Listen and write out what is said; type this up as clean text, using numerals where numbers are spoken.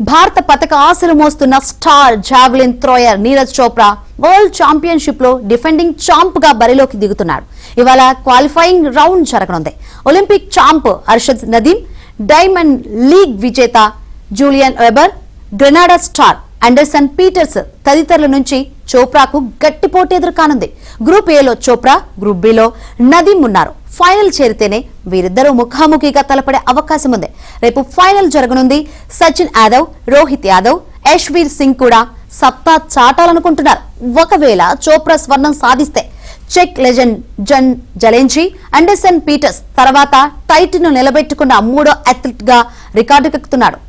భారత పతక ఆశలు మోస్తున్న star javelin thrower Neeraj Chopra world championship లో డిఫెండింగ్ చాంప్ గా బరిలోకి దిగుతున్నాడు. ఇవాళ క్వాలిఫైయింగ్ రౌండ్ జరగనుంది. Olympic champ Arshad Nadeem, Diamond League విజేత Julian Weber, Grenada star Anderson Peters తదితరుల నుంచి చోప్రాకు గట్టి పోటీ ఎదురుకానుంది. గ్రూప్ ఏలో చోప్రా, గ్రూప్ బిలో నదీం ఉన్నారు. ఫైనల్ చేరితేనే వీరిద్దరూ ముఖాముఖిగా తలపడే అవకాశం ఉంది. రేపు ఫైనల్ జరగనుంది. సచిన్ యాదవ్, రోహిత్ యాదవ్, యశ్వీర్ సింగ్ కూడా సత్తా చాటాలనుకుంటున్నారు. ఒకవేళ చోప్రా స్వర్ణం సాధిస్తే చెక్ legend Jan Zelezny, Anderson Peters తర్వాత టైటిల్ ను నిలబెట్టుకున్న మూడో అథ్లెట్ గా రికార్డుకెక్కుతున్నాడు.